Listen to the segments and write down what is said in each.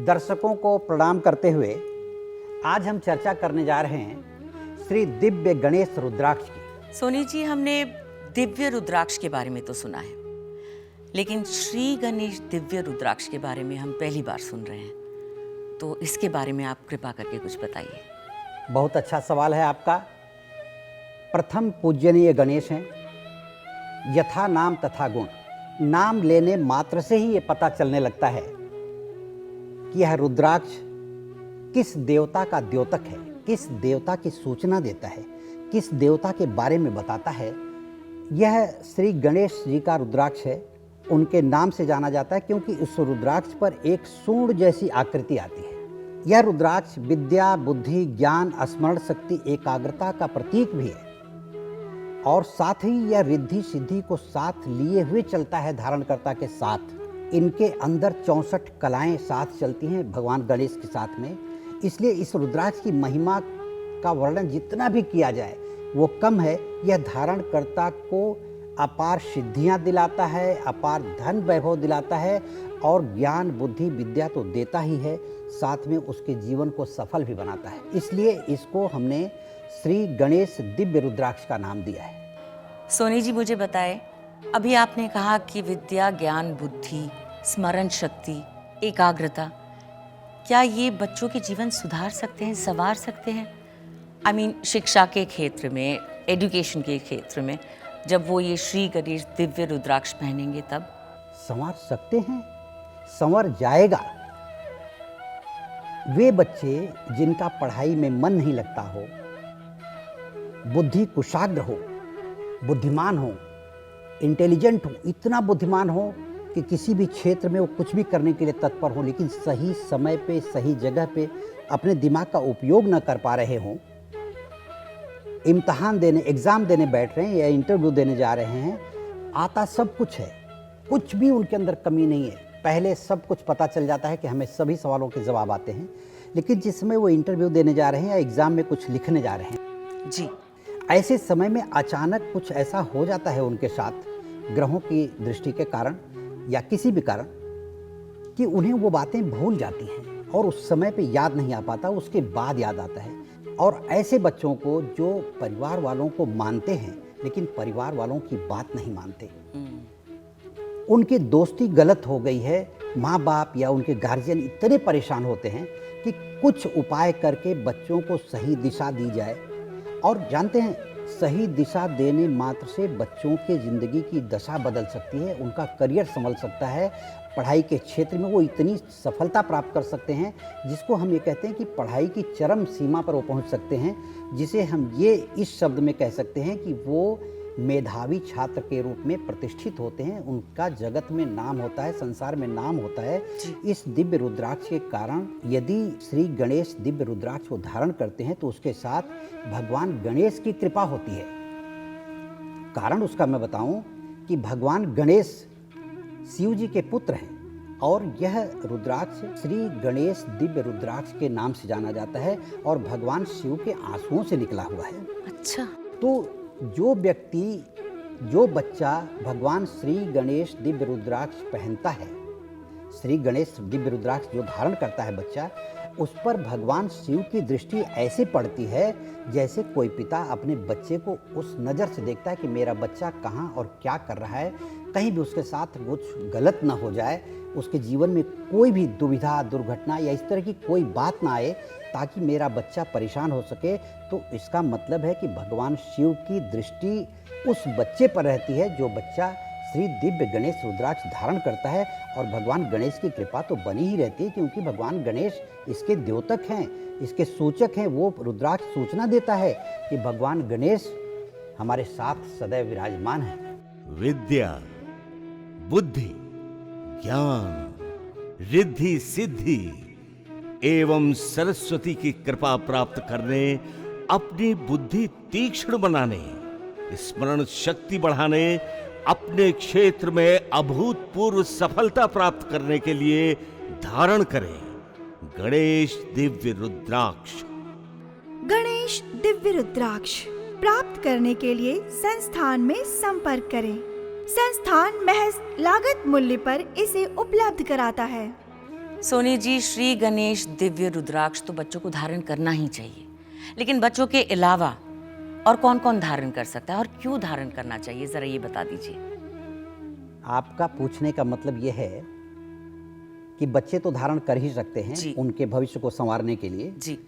दर्शकों को प्रणाम करते हुए आज हम चर्चा करने जा रहे हैं श्री दिव्य गणेश रुद्राक्ष की। सोनी जी, हमने दिव्य रुद्राक्ष के बारे में तो सुना है, लेकिन श्री गणेश दिव्य रुद्राक्ष के बारे में हम पहली बार सुन रहे हैं, तो इसके बारे में आप कृपा करके कुछ बताइए। बहुत अच्छा सवाल है आपका। प्रथम पूजनीय गणेश हैं, यथा नाम तथा गुण। नाम लेने मात्र से ही ये पता चलने लगता है कि यह रुद्राक्ष किस देवता का द्योतक है, किस देवता की सूचना देता है, किस देवता के बारे में बताता है। यह श्री गणेश जी का रुद्राक्ष है। उनके नाम से जाना जाता है क्योंकि उस रुद्राक्ष पर एक सूंड जैसी आकृति आती है। यह रुद्राक्ष विद्या, बुद्धि, ज्ञान, स्मरण शक्ति, एकाग्रता का प्रतीक भी है और साथ ही यह रिद्धि सिद्धि को साथ लिए हुए चलता है धारणकर्ता के साथ। इनके अंदर 64 कलाएं साथ चलती हैं भगवान गणेश के साथ में। इसलिए इस रुद्राक्ष की महिमा का वर्णन जितना भी किया जाए वो कम है। यह धारणकर्ता को अपार सिद्धियां दिलाता है, अपार धन वैभव दिलाता है और ज्ञान, बुद्धि, विद्या तो देता ही है, साथ में उसके जीवन को सफल भी बनाता है। इसलिए इसको हमने श्री गणेश दिव्य रुद्राक्ष का नाम दिया है। सोनी जी, मुझे बताएं, अभी आपने कहा कि विद्या, ज्ञान, बुद्धि, स्मरण शक्ति, एकाग्रता, क्या ये बच्चों के जीवन सुधार सकते हैं, संवार सकते हैं? शिक्षा के क्षेत्र में, एजुकेशन के क्षेत्र में, जब वो ये श्री गणेश दिव्य रुद्राक्ष पहनेंगे तब संवार सकते हैं, संवर जाएगा। वे बच्चे जिनका पढ़ाई में मन नहीं लगता हो, बुद्धि कुशाग्र हो, बुद्धिमान हो, इंटेलिजेंट हो, इतना बुद्धिमान हो कि किसी भी क्षेत्र में वो कुछ भी करने के लिए तत्पर हो, लेकिन सही समय पे, सही जगह पे अपने दिमाग का उपयोग न कर पा रहे हों, इम्तहान देने, एग्ज़ाम देने बैठ रहे हैं या इंटरव्यू देने जा रहे हैं, आता सब कुछ है, कुछ भी उनके अंदर कमी नहीं है। पहले सब कुछ पता चल जाता है कि हमें सभी सवालों के जवाब आते हैं, लेकिन जिस समय वो इंटरव्यू देने जा रहे हैं या एग्ज़ाम में कुछ लिखने जा रहे हैं जी, ऐसे समय में अचानक कुछ ऐसा हो जाता है उनके साथ, ग्रहों की दृष्टि के कारण या किसी भी कारण, कि उन्हें वो बातें भूल जाती हैं और उस समय पे याद नहीं आ पाता, उसके बाद याद आता है। और ऐसे बच्चों को जो परिवार वालों को मानते हैं लेकिन परिवार वालों की बात नहीं मानते, उनकी दोस्ती गलत हो गई है, माँ बाप या उनके गार्जियन इतने परेशान होते हैं कि कुछ उपाय करके बच्चों को सही दिशा दी जाए। और जानते हैं, सही दिशा देने मात्र से बच्चों के ज़िंदगी की दशा बदल सकती है, उनका करियर संभल सकता है, पढ़ाई के क्षेत्र में वो इतनी सफलता प्राप्त कर सकते हैं जिसको हम ये कहते हैं कि पढ़ाई की चरम सीमा पर वो पहुंच सकते हैं, जिसे हम ये इस शब्द में कह सकते हैं कि वो मेधावी छात्र के रूप में प्रतिष्ठित होते हैं, उनका जगत में नाम होता है, संसार में नाम होता है। इस दिव्य रुद्राक्ष के कारण यदि श्री गणेश दिव्य रुद्राक्ष को धारण करते हैं तो उसके साथ भगवान गणेश की कृपा होती है। कारण उसका मैं बताऊं कि भगवान गणेश शिव जी के पुत्र हैं और यह रुद्राक्ष श्री गणेश दिव्य रुद्राक्ष के नाम से जाना जाता है और भगवान शिव के आंसुओं से निकला हुआ है। अच्छा, तो जो व्यक्ति, जो बच्चा भगवान श्री गणेश दिव्य रुद्राक्ष पहनता है, श्री गणेश दिव्य रुद्राक्ष जो धारण करता है बच्चा, उस पर भगवान शिव की दृष्टि ऐसे पड़ती है जैसे कोई पिता अपने बच्चे को उस नज़र से देखता है कि मेरा बच्चा कहाँ और क्या कर रहा है, कहीं भी उसके साथ कुछ गलत ना हो जाए, उसके जीवन में कोई भी दुविधा, दुर्घटना या इस तरह की कोई बात ना आए ताकि मेरा बच्चा परेशान हो सके। तो इसका मतलब है कि भगवान शिव की दृष्टि उस बच्चे पर रहती है जो बच्चा श्री दिव्य गणेश रुद्राक्ष धारण करता है। और भगवान गणेश की कृपा तो बनी ही रहती है क्योंकि भगवान गणेश इसके द्योतक हैं, इसके सूचक हैं। वो रुद्राक्ष सूचना देता है कि भगवान गणेश हमारे साथ सदैव विराजमान है। विद्या, बुद्धि, ज्ञान, रिद्धि सिद्धि एवं सरस्वती की कृपा प्राप्त करने, अपनी बुद्धि तीक्ष्ण बनाने, स्मरण शक्ति बढ़ाने, अपने क्षेत्र में अभूतपूर्व सफलता प्राप्त करने के लिए धारण करें गणेश दिव्य रुद्राक्ष। गणेश दिव्य रुद्राक्ष प्राप्त करने के लिए संस्थान में संपर्क करें। संस्थान महज लागत मूल्य पर इसे उपलब्ध कराता है। सोनी जी, श्री गणेश दिव्य रुद्राक्ष तो बच्चों को धारण करना ही चाहिए, लेकिन बच्चों के अलावा और कौन कौन धारण कर सकता है और क्यों धारण करना चाहिए, जरा ये बता दीजिए। आपका पूछने का मतलब ये है कि बच्चे तो धारण कर ही सकते हैं जी। उनके भविष्य को संवारने के लिए, जी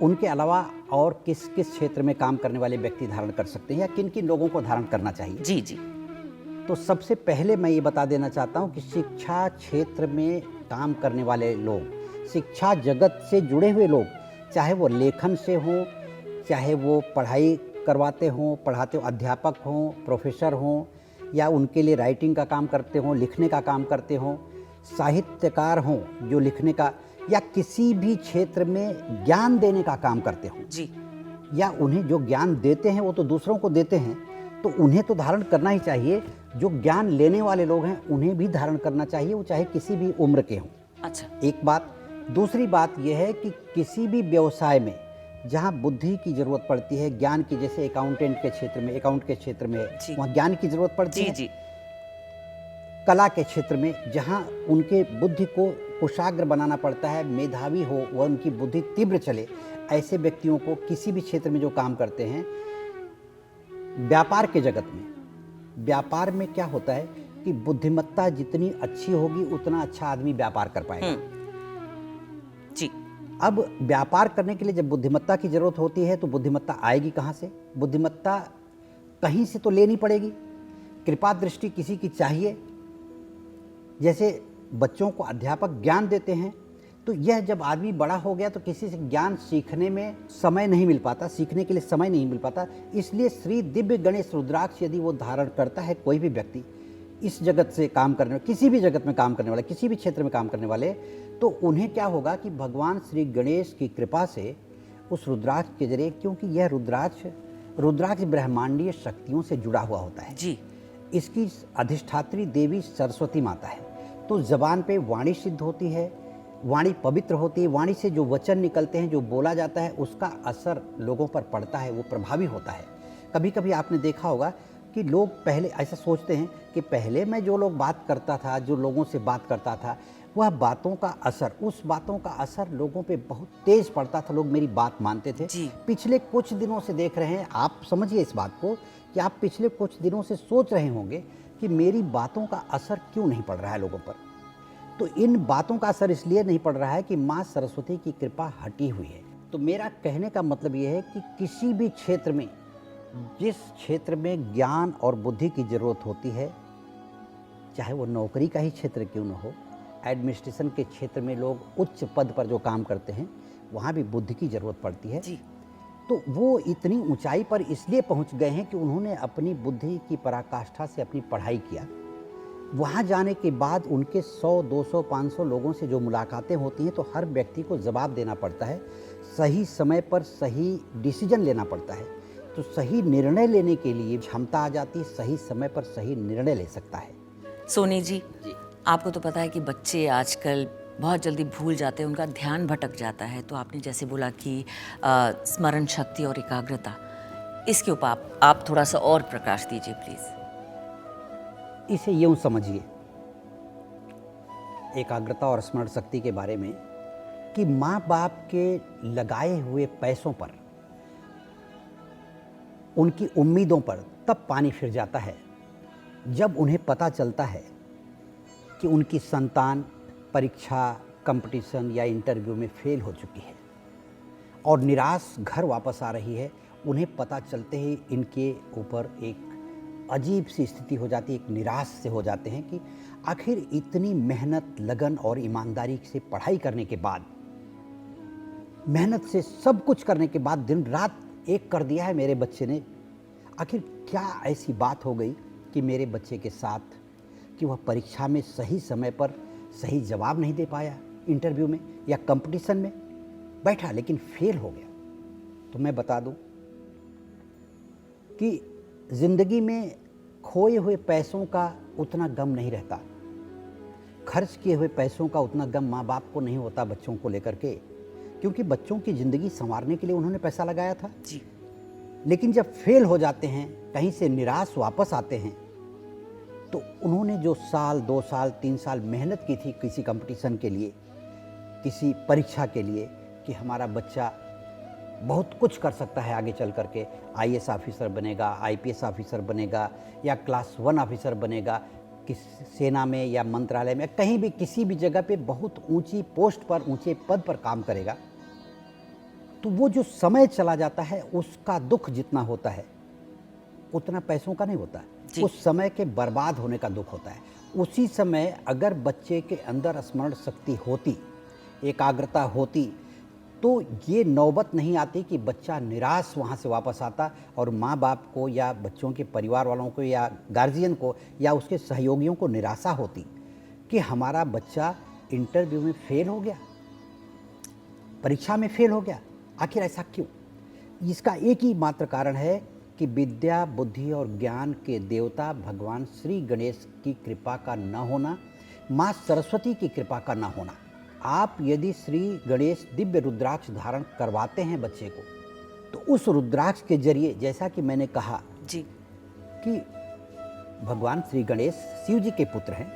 उनके अलावा और किस किस क्षेत्र में काम करने वाले व्यक्ति धारण कर सकते हैं या किन किन लोगों को धारण करना चाहिए। जी जी तो सबसे पहले मैं ये बता देना चाहता हूँ कि शिक्षा क्षेत्र में काम करने वाले लोग, शिक्षा जगत से जुड़े हुए लोग, चाहे वो लेखन से हों, चाहे वो पढ़ाई करवाते हों, पढ़ाते हो, अध्यापक हों, प्रोफेसर हों, या उनके लिए राइटिंग का काम करते हों, लिखने का काम करते हों, साहित्यकार हों जो लिखने का, या किसी भी क्षेत्र में ज्ञान देने का काम करते हों, जी या उन्हें जो ज्ञान देते हैं वो तो दूसरों को देते हैं, तो उन्हें तो धारण करना ही चाहिए। जो ज्ञान लेने वाले लोग हैं उन्हें भी धारण करना चाहिए, वो चाहे किसी भी उम्र के हों। अच्छा। एक बात। दूसरी बात यह है कि किसी भी व्यवसाय में जहाँ बुद्धि की जरूरत पड़ती है, ज्ञान की, जैसे अकाउंटेंट के क्षेत्र में, अकाउंट के क्षेत्र में जी। वहाँ ज्ञान की जरूरत पड़ती जी है। जी कला के क्षेत्र में जहाँ उनके बुद्धि को कुशाग्र बनाना पड़ता है, मेधावी हो, वह उनकी बुद्धि तीव्र चले, ऐसे व्यक्तियों को किसी भी क्षेत्र में जो काम करते हैं। व्यापार के जगत में, व्यापार में क्या होता है कि बुद्धिमत्ता जितनी अच्छी होगी उतना अच्छा आदमी व्यापार कर पाएगा। जी अब व्यापार करने के लिए जब बुद्धिमत्ता की जरूरत होती है तो बुद्धिमत्ता आएगी कहाँ से? बुद्धिमत्ता कहीं से तो लेनी पड़ेगी। कृपा दृष्टि किसी की चाहिए। जैसे बच्चों को अध्यापक ज्ञान देते हैं, तो यह जब आदमी बड़ा हो गया तो किसी से ज्ञान सीखने में समय नहीं मिल पाता, सीखने के लिए समय नहीं मिल पाता। इसलिए श्री दिव्य गणेश रुद्राक्ष यदि वो धारण करता है कोई भी व्यक्ति, इस जगत से काम करने, किसी भी जगत में काम करने वाले, किसी भी क्षेत्र में काम करने वाले, तो उन्हें क्या होगा कि भगवान श्री गणेश की कृपा से उस रुद्राक्ष के जरिए, क्योंकि यह रुद्राक्ष ब्रह्मांडीय शक्तियों से जुड़ा हुआ होता है। जी इसकी अधिष्ठात्री देवी सरस्वती माता है, तो जबान पे वाणी सिद्ध होती है, वाणी पवित्र होती है। वाणी से जो वचन निकलते हैं, जो बोला जाता है, उसका असर लोगों पर पड़ता है, वो प्रभावी होता है। कभी कभी आपने देखा होगा कि लोग पहले ऐसा सोचते हैं कि पहले मैं जो लोग बात करता था, जो लोगों से बात करता था, वह बातों का असर, उस बातों का असर लोगों पे बहुत तेज पड़ता था, लोग मेरी बात मानते थे। जी। पिछले कुछ दिनों से देख रहे हैं, आप समझिए इस बात को कि आप पिछले कुछ दिनों से सोच रहे होंगे कि मेरी बातों का असर क्यों नहीं पड़ रहा है लोगों पर। तो इन बातों का असर इसलिए नहीं पड़ रहा है कि माँ सरस्वती की कृपा हटी हुई है। तो मेरा कहने का मतलब ये है कि किसी भी क्षेत्र में, जिस क्षेत्र में ज्ञान और बुद्धि की जरूरत होती है, चाहे वो नौकरी का ही क्षेत्र क्यों न हो, एडमिनिस्ट्रेशन के क्षेत्र में लोग उच्च पद पर जो काम करते हैं, वहाँ भी बुद्धि की जरूरत पड़ती है। जी तो वो इतनी ऊंचाई पर इसलिए पहुंच गए हैं कि उन्होंने अपनी बुद्धि की पराकाष्ठा से अपनी पढ़ाई किया। वहाँ जाने के बाद उनके 100, 200, 500 लोगों से जो मुलाकातें होती हैं, तो हर व्यक्ति को जवाब देना पड़ता है, सही समय पर सही डिसीजन लेना पड़ता है। तो सही निर्णय लेने के लिए क्षमता आ जाती है, सही समय पर सही निर्णय ले सकता है। सोनी जी, आपको तो पता है कि बच्चे आजकल बहुत जल्दी भूल जाते हैं, उनका ध्यान भटक जाता है। तो आपने जैसे बोला कि स्मरण शक्ति और एकाग्रता, इसके ऊपर आप थोड़ा सा और प्रकाश दीजिए प्लीज़। इसे यूँ समझिए, एकाग्रता और स्मरण शक्ति के बारे में, कि माँ बाप के लगाए हुए पैसों पर, उनकी उम्मीदों पर तब पानी फिर जाता है जब उन्हें पता चलता है कि उनकी संतान परीक्षा, कंपटीशन या इंटरव्यू में फेल हो चुकी है और निराश घर वापस आ रही है। उन्हें पता चलते ही इनके ऊपर एक अजीब सी स्थिति हो जाती है, एक निराश से हो जाते हैं कि आखिर इतनी मेहनत, लगन और ईमानदारी से पढ़ाई करने के बाद, मेहनत से सब कुछ करने के बाद दिन रात एक कर दिया है मेरे बच्चे ने। आखिर क्या ऐसी बात हो गई कि मेरे बच्चे के साथ कि वह परीक्षा में सही समय पर सही जवाब नहीं दे पाया, इंटरव्यू में या कंपटीशन में बैठा लेकिन फेल हो गया। तो मैं बता दूं कि ज़िंदगी में खोए हुए पैसों का उतना गम नहीं रहता, खर्च किए हुए पैसों का उतना गम माँ बाप को नहीं होता बच्चों को लेकर के, क्योंकि बच्चों की ज़िंदगी संवारने के लिए उन्होंने पैसा लगाया था। जी। लेकिन जब फेल हो जाते हैं, कहीं से निराश वापस आते हैं, तो उन्होंने जो साल, 2 साल, 3 साल मेहनत की थी किसी कंपटीशन के लिए, किसी परीक्षा के लिए कि हमारा बच्चा बहुत कुछ कर सकता है, आगे चल करके आईएएस ऑफिसर बनेगा, आईपीएस ऑफिसर बनेगा या क्लास 1 ऑफिसर बनेगा, किस सेना में या मंत्रालय में, कहीं भी किसी भी जगह पे बहुत ऊंची पोस्ट पर, ऊंचे पद पर काम करेगा, तो वो जो समय चला जाता है उसका दुख जितना होता है उतना पैसों का नहीं होता है, उस समय के बर्बाद होने का दुख होता है। उसी समय अगर बच्चे के अंदर स्मरण शक्ति होती, एकाग्रता होती, तो ये नौबत नहीं आती कि बच्चा निराश वहाँ से वापस आता और माँ बाप को या बच्चों के परिवार वालों को या गार्जियन को या उसके सहयोगियों को निराशा होती कि हमारा बच्चा इंटरव्यू में फेल हो गया, परीक्षा में फेल हो गया। आखिर ऐसा क्यों? इसका एक ही मात्र कारण है कि विद्या, बुद्धि और ज्ञान के देवता भगवान श्री गणेश की कृपा का न होना, माँ सरस्वती की कृपा का न होना। आप यदि श्री गणेश दिव्य रुद्राक्ष धारण करवाते हैं बच्चे को, तो उस रुद्राक्ष के जरिए, जैसा कि मैंने कहा जी कि भगवान श्री गणेश शिव जी के पुत्र हैं,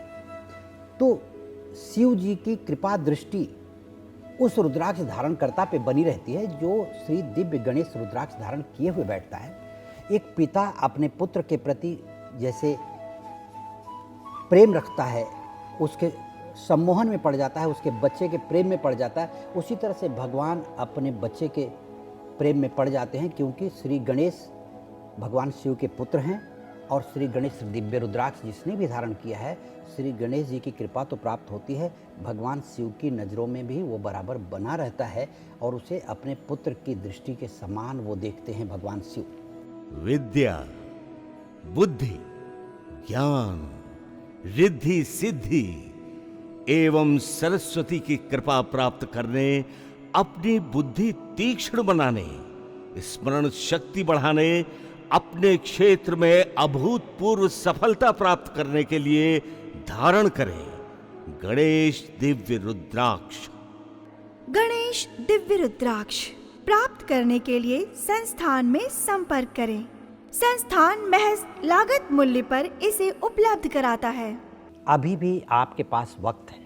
तो शिव जी की कृपा दृष्टि उस रुद्राक्ष धारणकर्ता पे बनी रहती है जो श्री दिव्य गणेश रुद्राक्ष धारण किए हुए बैठता है। एक पिता अपने पुत्र के प्रति जैसे प्रेम रखता है, उसके सम्मोहन में पड़ जाता है, उसके बच्चे के प्रेम में पड़ जाता है, उसी तरह से भगवान अपने बच्चे के प्रेम में पड़ जाते हैं, क्योंकि श्री गणेश भगवान शिव के पुत्र हैं और श्री गणेश दिव्य रुद्राक्ष जिसने भी धारण किया है, श्री गणेश जी की कृपा तो प्राप्त होती है, भगवान शिव की नज़रों में भी वो बराबर बना रहता है और उसे अपने पुत्र की दृष्टि के समान वो देखते हैं भगवान शिव। विद्या, बुद्धि, ज्ञान, रिद्धि सिद्धि एवं सरस्वती की कृपा प्राप्त करने, अपनी बुद्धि तीक्ष्ण बनाने, स्मरण शक्ति बढ़ाने, अपने क्षेत्र में अभूतपूर्व सफलता प्राप्त करने के लिए धारण करें गणेश दिव्य रुद्राक्ष। गणेश दिव्य रुद्राक्ष प्राप्त करने के लिए संस्थान में संपर्क करें। संस्थान महज लागत मूल्य पर इसे उपलब्ध कराता है। अभी भी आपके पास वक्त है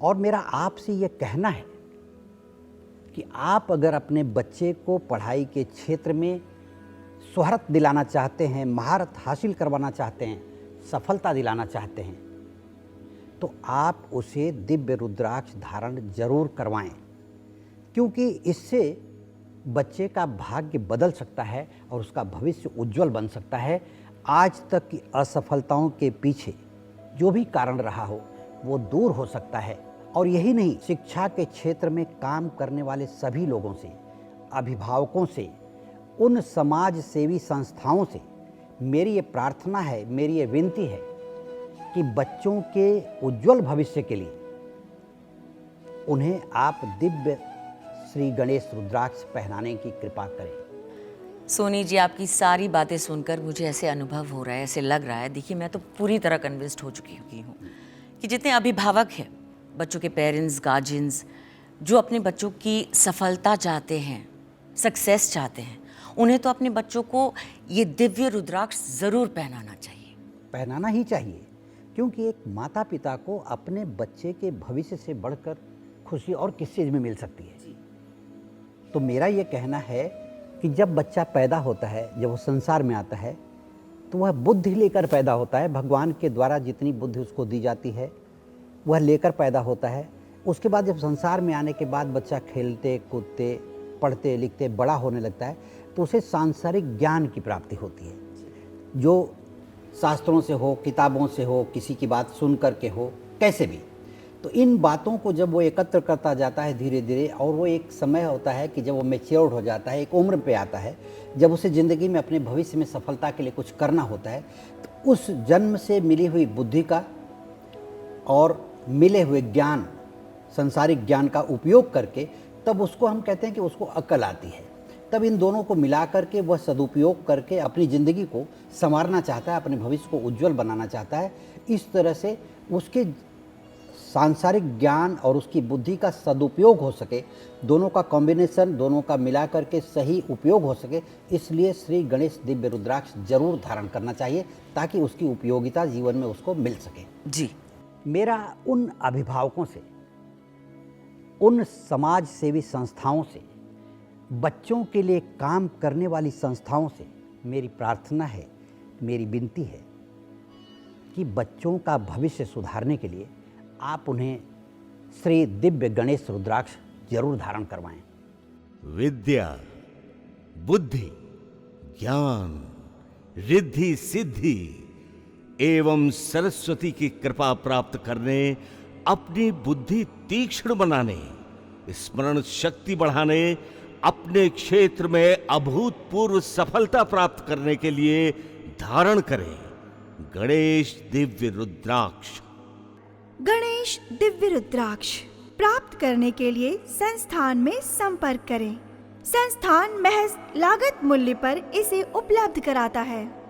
और मेरा आपसे ये कहना है कि आप अगर अपने बच्चे को पढ़ाई के क्षेत्र में शोहरत दिलाना चाहते हैं, महारत हासिल करवाना चाहते हैं, सफलता दिलाना चाहते हैं, तो आप उसे दिव्य रुद्राक्ष धारण जरूर करवाएं, क्योंकि इससे बच्चे का भाग्य बदल सकता है और उसका भविष्य उज्जवल बन सकता है। आज तक की असफलताओं के पीछे जो भी कारण रहा हो वो दूर हो सकता है। और यही नहीं, शिक्षा के क्षेत्र में काम करने वाले सभी लोगों से, अभिभावकों से, उन समाज सेवी संस्थाओं से मेरी ये प्रार्थना है, मेरी ये विनती है कि बच्चों के उज्जवल भविष्य के लिए उन्हें आप दिव्य श्री गणेश रुद्राक्ष पहनाने की कृपा करें। सोनी जी, आपकी सारी बातें सुनकर मुझे ऐसे अनुभव हो रहा है, ऐसे लग रहा है, देखिए मैं तो पूरी तरह कन्विंस्ड हो चुकी हूँ कि जितने अभिभावक हैं, बच्चों के पेरेंट्स, गार्जियंस, जो अपने बच्चों की सफलता चाहते हैं, सक्सेस चाहते हैं, उन्हें तो अपने बच्चों को ये दिव्य रुद्राक्ष ज़रूर पहनाना चाहिए। पहनाना ही चाहिए, क्योंकि एक माता पिता को अपने बच्चे के भविष्य से बढ़कर खुशी और किस चीज़ में मिल सकती है। तो मेरा ये कहना है कि जब बच्चा पैदा होता है, जब वो संसार में आता है, तो वह बुद्धि लेकर पैदा होता है। भगवान के द्वारा जितनी बुद्धि उसको दी जाती है वह लेकर पैदा होता है। उसके बाद जब संसार में आने के बाद बच्चा खेलते कूदते, पढ़ते लिखते बड़ा होने लगता है, तो उसे सांसारिक ज्ञान की प्राप्ति होती है, जो शास्त्रों से हो, किताबों से हो, किसी की बात सुन करके हो, कैसे भी। तो इन बातों को जब वो एकत्र करता जाता है धीरे धीरे, और वो एक समय होता है कि जब वो मैच्योर्ड हो जाता है, एक उम्र पे आता है जब उसे ज़िंदगी में अपने भविष्य में सफलता के लिए कुछ करना होता है, तो उस जन्म से मिली हुई बुद्धि का और मिले हुए ज्ञान, संसारिक ज्ञान का उपयोग करके तब उसको हम कहते हैं कि उसको अक्ल आती है। तब इन दोनों को मिला करके वह सदुपयोग करके अपनी ज़िंदगी को संवारना चाहता है, अपने भविष्य को उज्जवल बनाना चाहता है। इस तरह से उसके सांसारिक ज्ञान और उसकी बुद्धि का सदुपयोग हो सके, दोनों का कॉम्बिनेशन, दोनों का मिला करके सही उपयोग हो सके, इसलिए श्री गणेश दिव्य रुद्राक्ष जरूर धारण करना चाहिए, ताकि उसकी उपयोगिता जीवन में उसको मिल सके। जी, मेरा उन अभिभावकों से उन समाज सेवी संस्थाओं से, बच्चों के लिए काम करने वाली संस्थाओं से मेरी प्रार्थना है, मेरी विनती है कि बच्चों का भविष्य सुधारने के लिए आप उन्हें श्री दिव्य गणेश रुद्राक्ष जरूर धारण करवाएं। विद्या, बुद्धि, ज्ञान, रिद्धि सिद्धि एवं सरस्वती की कृपा प्राप्त करने, अपनी बुद्धि तीक्ष्ण बनाने, स्मरण शक्ति बढ़ाने, अपने क्षेत्र में अभूतपूर्व सफलता प्राप्त करने के लिए धारण करें गणेश दिव्य रुद्राक्ष। गणेश दिव्य रुद्राक्ष प्राप्त करने के लिए संस्थान में संपर्क करें। संस्थान महज लागत मूल्य पर इसे उपलब्ध कराता है।